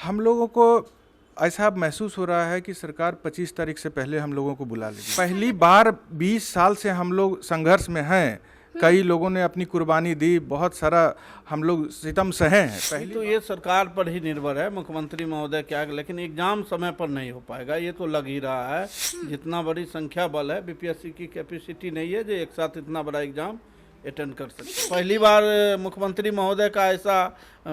हम लोगों को ऐसा महसूस हो रहा है कि सरकार 25 तारीख से पहले हम लोगों को बुला लेगी। पहली बार 20 साल से हम लोग संघर्ष में हैं। कई लोगों ने अपनी कुर्बानी दी, बहुत सारा हम लोग सितम सहे हैं। पहले तो ये सरकार पर ही निर्भर है, मुख्यमंत्री महोदय क्या, लेकिन एग्जाम समय पर नहीं हो पाएगा, ये तो लग ही रहा है। जितना बड़ी संख्या बल है, बीपीएससी की कैपेसिटी नहीं है जो एक साथ इतना बड़ा एग्जाम अटेंड कर सकते। पहली बार मुख्यमंत्री महोदय का ऐसा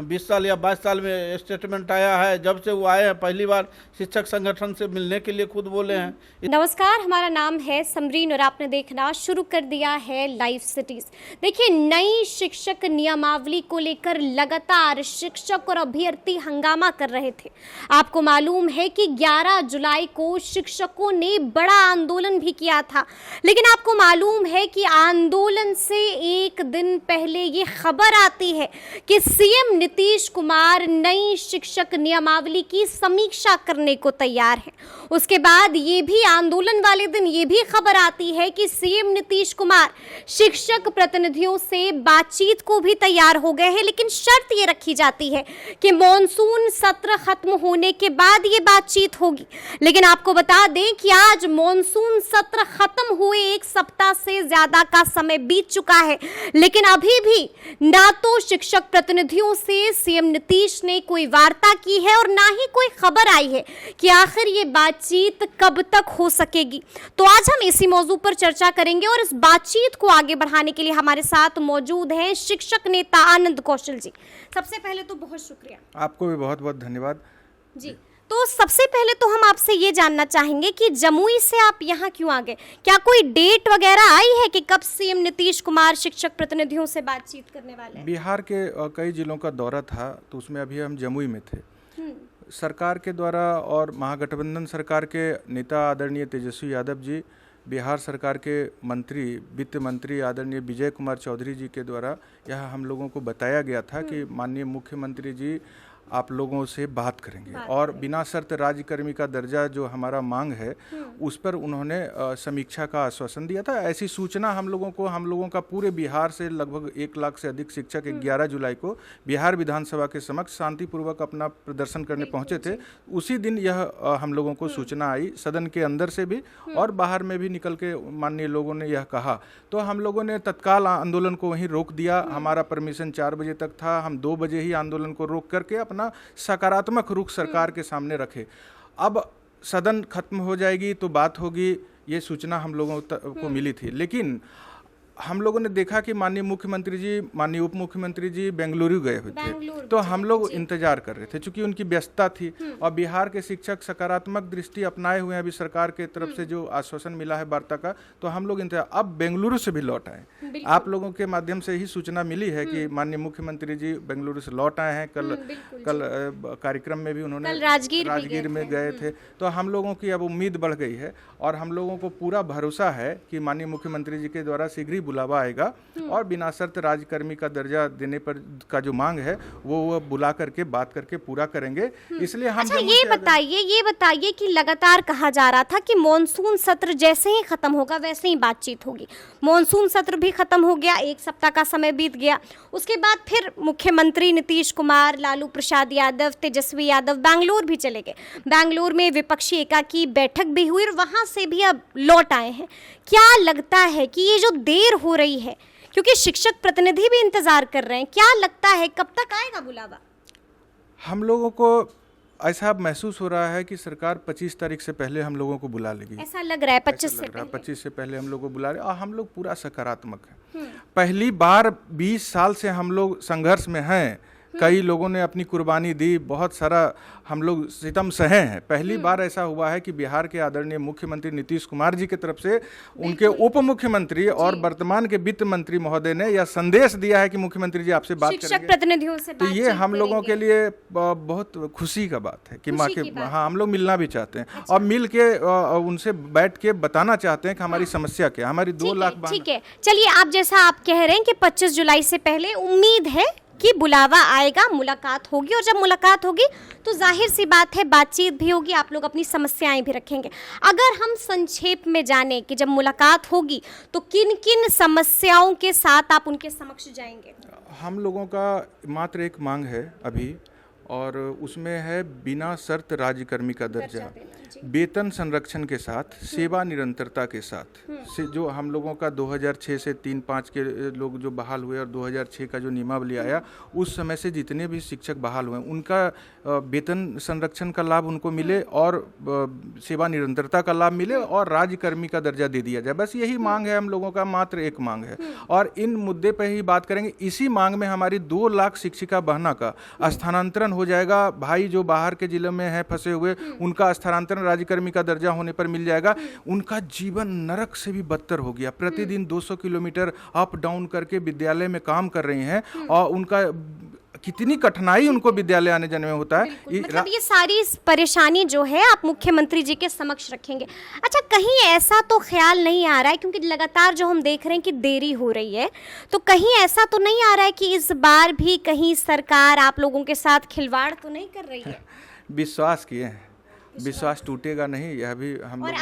20 साल या 22 साल में स्टेटमेंट आया है। जब से वो आए हैं पहली बार शिक्षक संगठन से मिलने के लिए खुद बोले हैं। नमस्कार, हमारा नाम है समरीन और आपने देखना शुरू कर दिया है लाइव सिटीज। देखिए, नई शिक्षक नियमावली को लेकर लगातार शिक्षक और अभ्यर्थी हंगामा कर रहे थे। आपको मालूम है कि 11 जुलाई को शिक्षकों ने बड़ा आंदोलन भी किया था, लेकिन आपको मालूम है कि आंदोलन से एक दिन पहले ये खबर आती है कि सीएम नीतीश कुमार नई शिक्षक नियमावली की समीक्षा करने को तैयार है। उसके बाद ये भी आंदोलन वाले दिन ये भी खबर आती है कि सीएम नीतीश कुमार शिक्षक प्रतिनिधियों से बातचीत को भी तैयार हो गए हैं, लेकिन शर्त ये रखी जाती है कि मॉनसून सत्र खत्म होने के बाद ये बातचीत होगी। लेकिन आपको बता दें कि आज मॉनसून सत्र खत्म हुए एक सप्ताह से ज्यादा का समय बीत चुका है, लेकिन अभी भी ना तो शिक्षक प्रतिनिधियों से सीएम नीतीश ने कोई वार्ता की है और ना ही कोई खबर आई है कि आखिर ये बातचीत कब तक हो सकेगी। तो आज हम इसी मौजू पर चर्चा करेंगे और इस बातचीत को आगे बढ़ाने के लिए हमारे साथ मौजूद हैं शिक्षक नेता आनंद कौशल जी। सबसे पहले तो बहुत शुक्रिया। आपको भी बहुत बहुत धन्यवाद जी। तो सबसे पहले तो हम आपसे ये जानना चाहेंगे कि जमुई से आप यहाँ क्यों आ गए? क्या कोई डेट वगैरह आई है कि कब सीएम नीतीश कुमार शिक्षक प्रतिनिधियों से बातचीत करने वाले हैं? बिहार के कई जिलों का दौरा था, तो उसमें अभी हम जमुई में थे। सरकार के द्वारा और महागठबंधन सरकार के नेता आदरणीय तेजस्वी यादव जी, बिहार सरकार के मंत्री वित्त मंत्री आदरणीय विजय कुमार चौधरी जी के द्वारा यह हम लोगों को बताया गया था कि माननीय मुख्यमंत्री जी आप लोगों से बात करेंगे और बिना शर्त राज्यकर्मी का दर्जा जो हमारा मांग है उस पर उन्होंने समीक्षा का आश्वासन दिया था। ऐसी सूचना हम लोगों का पूरे बिहार से लगभग 1 लाख से अधिक शिक्षक 11 जुलाई को बिहार विधानसभा के समक्ष शांतिपूर्वक अपना प्रदर्शन करने पहुंचे थे। उसी दिन यह हम लोगों को सूचना आई, सदन के अंदर से भी और बाहर में भी निकल के माननीय लोगों ने यह कहा। तो हम लोगों ने तत्काल आंदोलन को वहीं रोक दिया। हमारा परमिशन 4 बजे तक था, हम 2 बजे ही आंदोलन को रोक करके अपना सकारात्मक रुख सरकार के सामने रखे। अब सदन खत्म हो जाएगी तो बात होगी, ये सूचना हम लोगों को मिली थी। लेकिन हम लोगों ने देखा कि माननीय मुख्यमंत्री जी, माननीय उप मुख्यमंत्री जी बेंगलुरु गए हुए थे, तो हम लोग इंतजार कर रहे थे चूंकि उनकी व्यस्तता थी। और बिहार के शिक्षक सकारात्मक दृष्टि अपनाए हुए हैं अभी सरकार के तरफ से जो आश्वासन मिला है वार्ता का, तो हम लोग इंतजार। अब बेंगलुरु से भी लौट आए, आप लोगों के माध्यम से ही सूचना मिली है कि माननीय मुख्यमंत्री जी बेंगलुरु से लौट आए हैं। कल कार्यक्रम में भी उन्होंने राजगीर में गए थे। तो हम लोगों की अब उम्मीद बढ़ गई है और हम लोगों को पूरा भरोसा है कि माननीय मुख्यमंत्री जी के द्वारा शीघ्र ही बुलावा आएगा और बिना शर्त राज्यकर्मी का दर्जा देने पर का जो मांग है वो बुला करके बात करके पूरा करेंगे। इसलिए हम अच्छा, ये बताइए कि लगातार कहा जा रहा था कि मॉनसून सत्र जैसे ही खत्म होगा वैसे ही बातचीत होगी। मॉनसून सत्र भी खत्म हो गया, 1 सप्ताह का समय बीत गया। उसके बाद फिर मुख्यमंत्री नीतीश कुमार, लालू प्रसाद यादव, तेजस्वी यादव बैंगलोर भी चले गए। बैंगलोर में विपक्षी एकाकी बैठक भी हुई और वहां से भी अब लौट आए हैं। क्या लगता है कि ये जो देर हो रही है, क्योंकि शिक्षक प्रतिनिधि भी इंतजार कर रहे हैं, क्या लगता है कब तक आएगा बुलावा? हम लोगों को ऐसा महसूस हो रहा है कि सरकार 25 तारीख से पहले हम लोगों को बुला लेगी। ऐसा लग रहा है 25 से पहले हम लोग को बुला रहे और हम लोग पूरा सकारात्मक हैं। पहली बार 20 साल से हम लोग संघर्ष में हैं। कई लोगों ने अपनी कुर्बानी दी, बहुत सारा हम लोग सितम सहे हैं। पहली बार ऐसा हुआ है कि बिहार के आदरणीय मुख्यमंत्री नीतीश कुमार जी की तरफ से उनके उप मुख्यमंत्री और वर्तमान के वित्त मंत्री महोदय ने यह संदेश दिया है कि मुख्यमंत्री जी आपसे बात करेंगे, शिक्षक प्रतिनिधियों से। तो ये हम लोगों के लिए बहुत खुशी का बात है कि हाँ, हम लोग मिलना भी चाहते हैं और मिल के उनसे बैठ के बताना चाहते हैं कि हमारी समस्या क्या, हमारी 2 लाख। ठीक है, चलिए, आप जैसा आप कह रहे हैं कि 25 जुलाई से पहले उम्मीद है कि बुलावा आएगा, मुलाकात होगी और जब मुलाकात होगी तो जाहिर सी बात है बातचीत भी होगी, आप लोग अपनी समस्याएं भी रखेंगे। अगर हम संक्षेप में जाने कि जब मुलाकात होगी तो किन किन समस्याओं के साथ आप उनके समक्ष जाएंगे? हम लोगों का मात्र एक मांग है अभी, और उसमें है बिना शर्त राज्यकर्मी का दर्जा, वेतन संरक्षण के साथ, सेवा निरंतरता के साथ से जो हम लोगों का 2006 से 3-5 के लोग जो बहाल हुए और 2006 का जो नियमावली आया उस समय से जितने भी शिक्षक बहाल हुए उनका वेतन संरक्षण का लाभ उनको मिले और सेवा निरंतरता का लाभ मिले और राज्यकर्मी का दर्जा दे दिया जाए। बस यही मांग है हम लोगों का, मात्र एक मांग है। और इन मुद्दे पर ही बात करेंगे। इसी मांग में हमारी 2 लाख शिक्षिका बहना का स्थानांतरण हो जाएगा। भाई जो बाहर के जिले में हैं फंसे हुए उनका स्थानांतरण राज्यकर्मी का दर्जा होने पर मिल जाएगा। उनका जीवन नरक से भी बदतर हो गया। प्रतिदिन 200 किलोमीटर अप डाउन करके विद्यालय में काम कर रही हैं और उनका कितनी कठिनाई उनको विद्यालय आने जाने में होता है। मतलब ये सारी परेशानी जो है आप मुख्यमंत्री जी के समक्ष रखेंगे। अच्छा, कहीं ऐसा तो ख्याल नहीं आ रहा है, क्योंकि लगातार जो हम देख रहे हैं कि देरी हो रही है, तो कहीं ऐसा तो नहीं आ रहा है कि इस बार भी कहीं सरकार आप लोगों के साथ खिलवाड़ तो नहीं कर रही है? विश्वास किए हैं, विश्वास टूटेगा नहीं, यह भी हम। और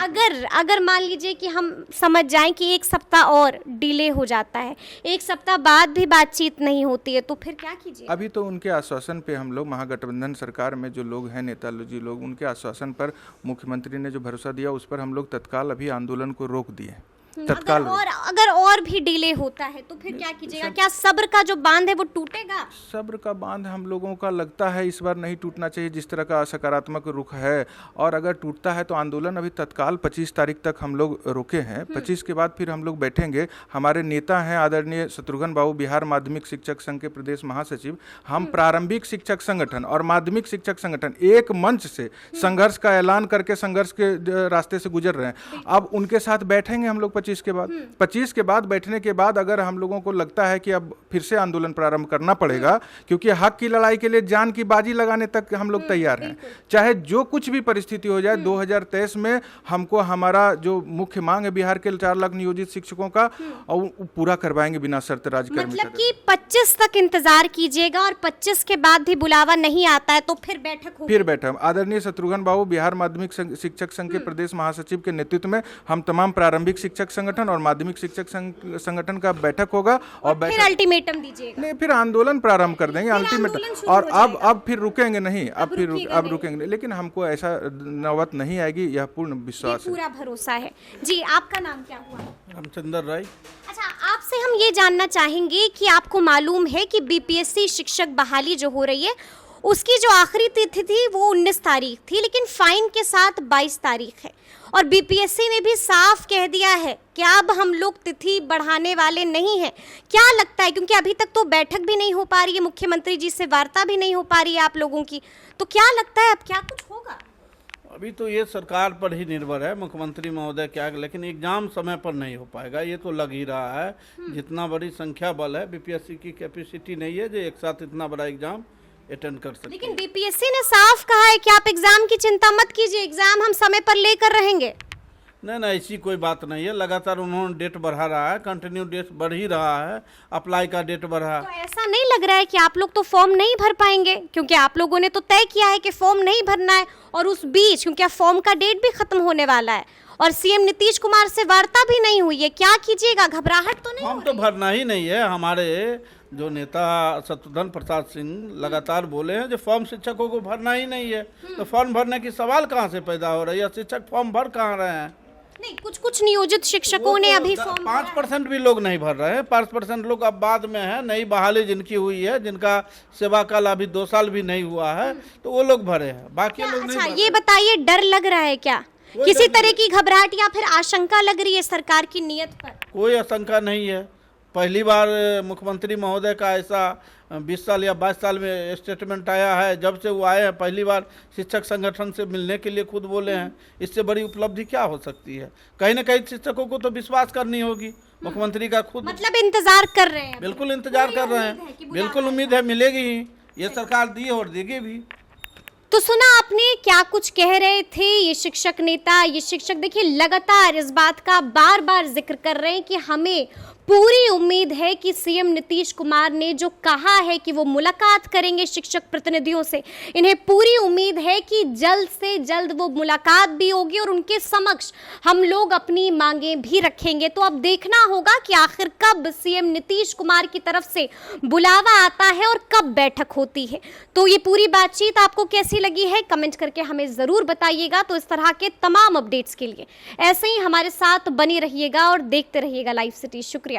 अगर मान लीजिए कि हम समझ जाएं कि 1 सप्ताह और डिले हो जाता है, 1 सप्ताह बाद भी बातचीत नहीं होती है, तो फिर क्या कीजिए? अभी तो उनके आश्वासन पे हम लोग महागठबंधन सरकार में जो लोग हैं नेता जी लोग, उनके आश्वासन पर मुख्यमंत्री ने जो भरोसा दिया उस पर हम लोग तत्काल अभी आंदोलन को रोक दिए तत्काल। अगर और भी डिले होता है तो फिर क्या कीजिएगा? क्या सब्र का जो बांध है वो टूटेगा? सब्र का बांध हम लोगों का लगता है इस बार नहीं टूटना चाहिए, जिस तरह का सकारात्मक रुख है। और अगर टूटता है तो आंदोलन अभी तत्काल 25 तारीख तक हम लोग रोके हैं। 25 के बाद फिर हम लोग बैठेंगे। हमारे नेता हैं आदरणीय शत्रुघ्न बाबू, बिहार माध्यमिक शिक्षक संघ के प्रदेश महासचिव। हम प्रारंभिक शिक्षक संगठन और माध्यमिक शिक्षक संगठन एक मंच से संघर्ष का ऐलान करके संघर्ष के रास्ते से गुजर रहे हैं। अब उनके साथ बैठेंगे हम लोग 25 के बाद बैठने के बाद अगर हम लोगों को लगता है कि अब फिर से आंदोलन प्रारंभ करना पड़ेगा, क्योंकि हक की लड़ाई के लिए जान की बाजी लगाने तक हम लोग तैयार हैं, चाहे जो कुछ भी परिस्थिति हो जाए। 2023 में हमको हमारा जो मुख्य मांग है बिहार के 4 लाख नियोजित शिक्षकों का, और पूरा करवाएंगे बिना शर्त राज्यकर्मी। मतलब कि 25 तक इंतजार कीजिएगा और 25 के बाद भी बुलावा नहीं आता है तो फिर बैठक होगी। फिर बैठक आदरणीय शत्रुघ्न बाबू, बिहार माध्यमिक शिक्षक संघ के प्रदेश महासचिव के नेतृत्व में हम तमाम प्रारंभिक शिक्षक संगठन और माध्यमिक शिक्षक संगठन का बैठक होगा और फिर अल्टीमेटम दीजिएगा। नहीं, फिर आंदोलन प्रारंभ कर देंगे अल्टीमेटम। और अब फिर रुकेंगे नहीं, अब रुकेंगे नहीं, लेकिन हमको ऐसा नौबत नहीं आएगी, यह पूर्ण विश्वास है, पूरा भरोसा है। जी, आपका नाम क्या हुआ? रामचंद्र राय। अच्छा, आपसे हम ये जानना चाहेंगे कि आपको मालूम है कि बीपीएससी शिक्षक बहाली जो हो रही है उसकी जो आखिरी तिथि थी वो 19 तारीख थी, लेकिन फाइन के साथ 22 तारीख है। और बीपीएससी ने भी साफ कह दिया है कि अब हम लोग तिथि बढ़ाने वाले नहीं हैं। क्या लगता है, क्योंकि अभी तक तो बैठक भी नहीं हो पा रही है, मुख्यमंत्री जी से वार्ता भी नहीं हो पा रही है आप लोगों की, तो क्या लगता है अब क्या कुछ होगा? अभी तो ये सरकार पर ही निर्भर है, मुख्यमंत्री महोदय क्या, लेकिन एग्जाम समय पर नहीं हो पाएगा, ये तो लग ही रहा है। जितना बड़ी संख्या बल है, बीपीएससी की कैपेसिटी नहीं है जो एक साथ इतना बड़ा एग्जाम अटेंड कर सकते। लेकिन बीपीएससी ने साफ कहा है कि आप एग्जाम की चिंता मत कीजिए, एग्जाम हम समय पर लेकर रहेंगे। नहीं, ऐसी कोई बात नहीं है। लगातार उन्होंने डेट बढ़ा रहा है, कंटिन्यू डेट बढ़ ही रहा है, अप्लाई का डेट बढ़ा। तो ऐसा नहीं लग रहा है कि आप लोग तो फॉर्म नहीं भर पाएंगे, क्योंकि आप लोगों ने तो तय किया है कि फॉर्म नहीं भरना है, और उस बीच क्योंकि फॉर्म का डेट भी खत्म होने वाला है और सीएम नीतीश कुमार से वार्ता भी नहीं हुई है, क्या कीजिएगा? घबराहट तो नहीं? फॉर्म तो भरना ही नहीं है। हमारे जो नेता शत्रुघ्न प्रसाद सिंह लगातार बोले हैं जो फॉर्म शिक्षकों को भरना ही नहीं है, तो फॉर्म भरने की सवाल कहाँ से पैदा हो रही है? शिक्षक फॉर्म भर कहाँ रहे हैं? नहीं, कुछ नियोजित शिक्षकों ने अभी फॉर्म 5% भी लोग नहीं भर रहे हैं। 5% लोग अब बाद में है, नई बहाली जिनकी हुई है, जिनका सेवा काल अभी 2 साल भी नहीं हुआ है, तो वो लोग भरे हैं, बाकी लोग नहीं। अच्छा, ये बताइए, डर लग रहा है क्या? किसी तरह की घबराहट या फिर आशंका लग रही है सरकार की नीयत पर? कोई आशंका नहीं है। पहली बार मुख्यमंत्री महोदय का ऐसा 20 साल या 22 साल में स्टेटमेंट आया है। जब से वो आए हैं पहली बार शिक्षक संगठन से मिलने के लिए खुद बोले हैं। इससे बड़ी उपलब्धि क्या हो सकती है? कहीं ना कहीं शिक्षकों को तो विश्वास करनी होगी मुख्यमंत्री का खुद। मतलब इंतजार कर रहे हैं? बिल्कुल इंतजार कर रहे हैं, बिल्कुल उम्मीद है मिलेगी ही, ये सरकार दी और देगी भी। तो सुना आपने क्या कुछ कह रहे थे ये शिक्षक नेता, ये शिक्षक। देखिए, लगातार इस बात का बार बार जिक्र कर रहे हैं कि हमें पूरी उम्मीद है कि सीएम नीतीश कुमार ने जो कहा है कि वो मुलाकात करेंगे शिक्षक प्रतिनिधियों से, इन्हें पूरी उम्मीद है कि जल्द से जल्द वो मुलाकात भी होगी और उनके समक्ष हम लोग अपनी मांगें भी रखेंगे। तो अब देखना होगा कि आखिर कब सीएम नीतीश कुमार की तरफ से बुलावा आता है और कब बैठक होती है। तो ये पूरी बातचीत आपको कैसी लगी है कमेंट करके हमें जरूर बताइएगा। तो इस तरह के तमाम अपडेट्स के लिए ऐसे ही हमारे साथ बने रहिएगा और देखते रहिएगा लाइव सिटी। शुक्रिया।